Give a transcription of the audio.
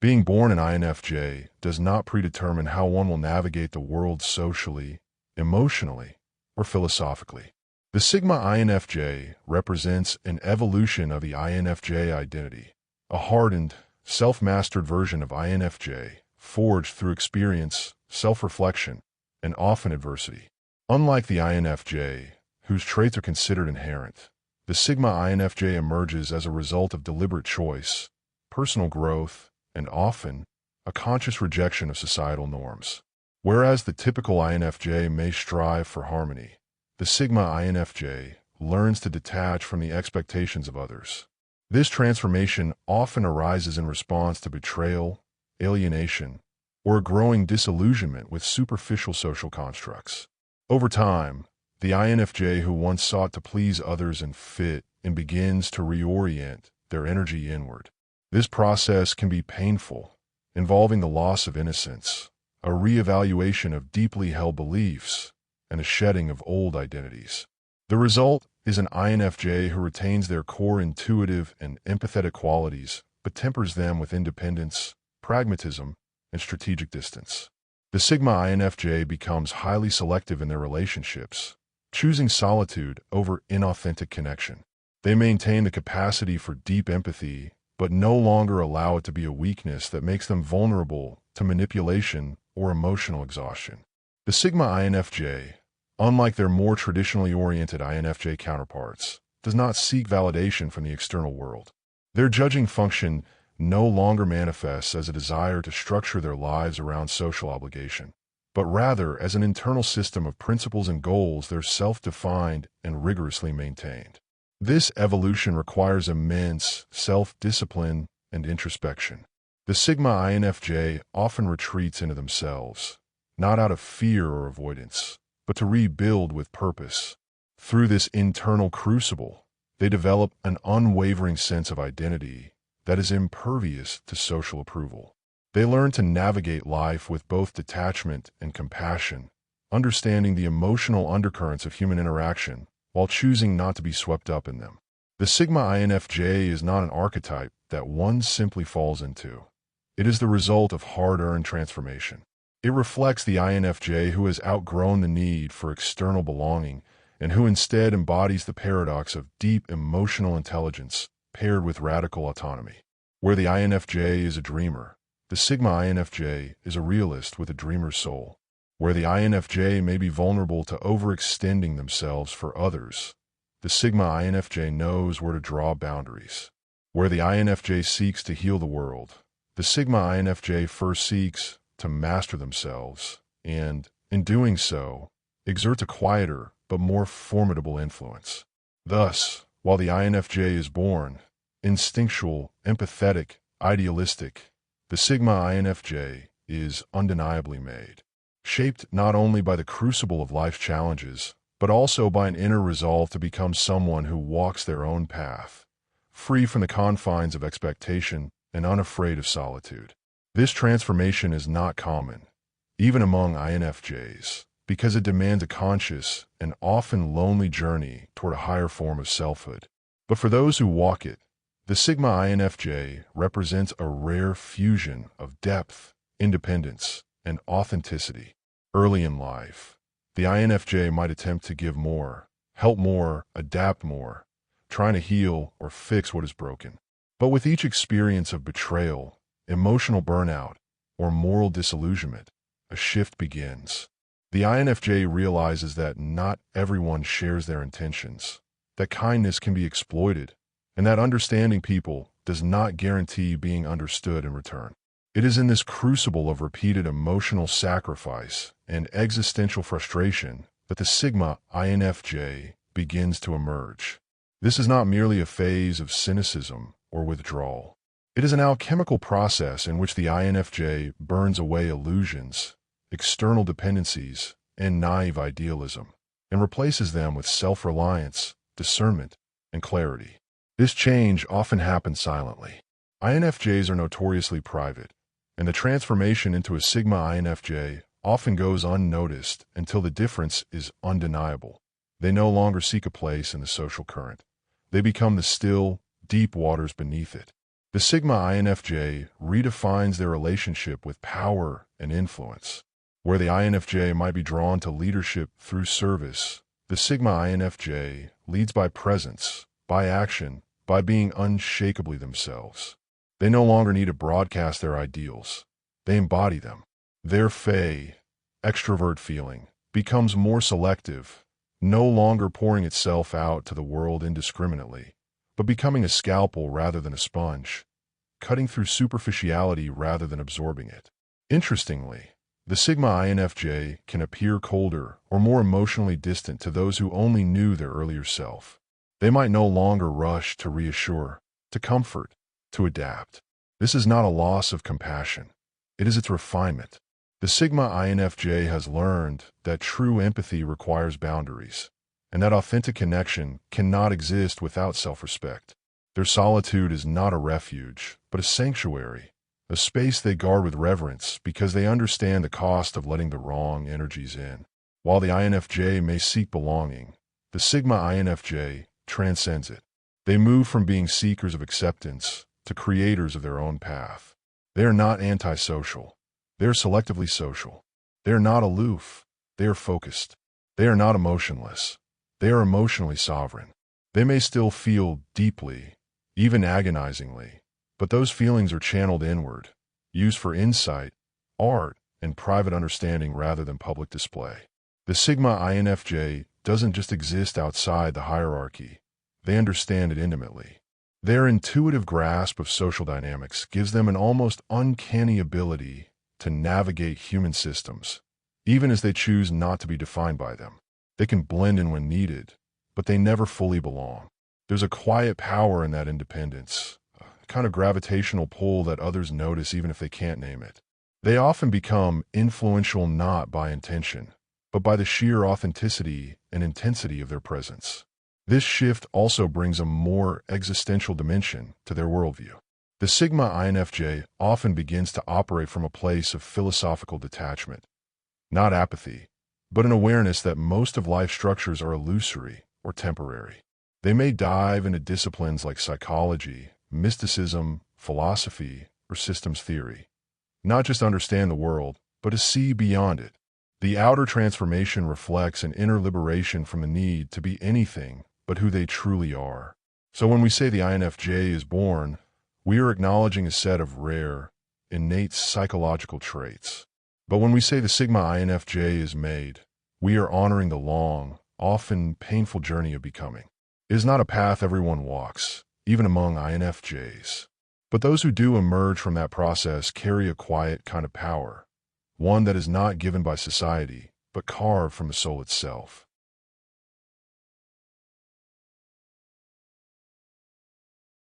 Being born an INFJ does not predetermine how one will navigate the world socially, emotionally, or philosophically. The Sigma INFJ represents an evolution of the INFJ identity, a hardened, self-mastered version of INFJ, forged through experience, self-reflection, and often adversity. Unlike the INFJ, whose traits are considered inherent, the Sigma INFJ emerges as a result of deliberate choice, personal growth, and often a conscious rejection of societal norms. Whereas the typical INFJ may strive for harmony, the Sigma INFJ learns to detach from the expectations of others. This transformation often arises in response to betrayal, alienation, or a growing disillusionment with superficial social constructs. Over time, the INFJ who once sought to please others and fit in begins to reorient their energy inward. This process can be painful, involving the loss of innocence, a reevaluation of deeply held beliefs, and a shedding of old identities. The result is an INFJ who retains their core intuitive and empathetic qualities, but tempers them with independence, pragmatism, and strategic distance. The Sigma INFJ becomes highly selective in their relationships, choosing solitude over inauthentic connection. They maintain the capacity for deep empathy, but no longer allow it to be a weakness that makes them vulnerable to manipulation or emotional exhaustion. The Sigma INFJ, unlike their more traditionally oriented INFJ counterparts, does not seek validation from the external world. Their judging function no longer manifests as a desire to structure their lives around social obligation, but rather as an internal system of principles and goals that are self-defined and rigorously maintained. This evolution requires immense self-discipline and introspection. The Sigma INFJ often retreats into themselves, not out of fear or avoidance, but to rebuild with purpose. Through this internal crucible, they develop an unwavering sense of identity that is impervious to social approval. They learn to navigate life with both detachment and compassion, understanding the emotional undercurrents of human interaction while choosing not to be swept up in them. The Sigma INFJ is not an archetype that one simply falls into. It is the result of hard-earned transformation. It reflects the INFJ who has outgrown the need for external belonging and who instead embodies the paradox of deep emotional intelligence paired with radical autonomy. Where the INFJ is a dreamer, the Sigma INFJ is a realist with a dreamer's soul. Where the INFJ may be vulnerable to overextending themselves for others, the Sigma INFJ knows where to draw boundaries. Where the INFJ seeks to heal the world, the Sigma INFJ first seeks to master themselves and, in doing so, exerts a quieter but more formidable influence. Thus, while the INFJ is born instinctual, empathetic, idealistic, the Sigma INFJ is undeniably made. Shaped not only by the crucible of life's challenges, but also by an inner resolve to become someone who walks their own path, free from the confines of expectation and unafraid of solitude. This transformation is not common, even among INFJs, because it demands a conscious and often lonely journey toward a higher form of selfhood. But for those who walk it, the Sigma INFJ represents a rare fusion of depth, independence, and authenticity. Early in life, the INFJ might attempt to give more, help more, adapt more, trying to heal or fix what is broken. But with each experience of betrayal, emotional burnout, or moral disillusionment, a shift begins. The INFJ realizes that not everyone shares their intentions, that kindness can be exploited, and that understanding people does not guarantee being understood in return. It is in this crucible of repeated emotional sacrifice and existential frustration that the Sigma INFJ begins to emerge. This is not merely a phase of cynicism or withdrawal. It is an alchemical process in which the INFJ burns away illusions, external dependencies, and naive idealism, and replaces them with self-reliance, discernment, and clarity. This change often happens silently. INFJs are notoriously private, and the transformation into a Sigma INFJ often goes unnoticed until the difference is undeniable. They no longer seek a place in the social current. They become the still, deep waters beneath it. The Sigma INFJ redefines their relationship with power and influence. Where the INFJ might be drawn to leadership through service, the Sigma INFJ leads by presence, by action, by being unshakably themselves. They no longer need to broadcast their ideals. They embody them. Their extrovert feeling becomes more selective, no longer pouring itself out to the world indiscriminately, but becoming a scalpel rather than a sponge, cutting through superficiality rather than absorbing it. Interestingly, the Sigma INFJ can appear colder or more emotionally distant to those who only knew their earlier self. They might no longer rush to reassure, to comfort, to adapt. This is not a loss of compassion. It is its refinement. The Sigma INFJ has learned that true empathy requires boundaries, and that authentic connection cannot exist without self-respect. Their solitude is not a refuge, but a sanctuary, a space they guard with reverence because they understand the cost of letting the wrong energies in. While the INFJ may seek belonging, the Sigma INFJ transcends it. They move from being seekers of acceptance to creators of their own path. They are not antisocial. They are selectively social. They are not aloof. They are focused. They are not emotionless. They are emotionally sovereign. They may still feel deeply, even agonizingly, but those feelings are channeled inward, used for insight, art, and private understanding rather than public display. The Sigma INFJ doesn't just exist outside the hierarchy. They understand it intimately. Their intuitive grasp of social dynamics gives them an almost uncanny ability to navigate human systems, even as they choose not to be defined by them. They can blend in when needed, but they never fully belong. There's a quiet power in that independence, a kind of gravitational pull that others notice even if they can't name it. They often become influential not by intention, but by the sheer authenticity and intensity of their presence. This shift also brings a more existential dimension to their worldview. The Sigma INFJ often begins to operate from a place of philosophical detachment, not apathy, but an awareness that most of life's structures are illusory or temporary. They may dive into disciplines like psychology, mysticism, philosophy, or systems theory, not just to understand the world, but to see beyond it. The outer transformation reflects an inner liberation from the need to be anything but who they truly are. So when we say the INFJ is born, we are acknowledging a set of rare, innate psychological traits. But when we say the Sigma INFJ is made, we are honoring the long, often painful journey of becoming. It is not a path everyone walks, even among INFJs. But those who do emerge from that process carry a quiet kind of power, one that is not given by society, but carved from the soul itself.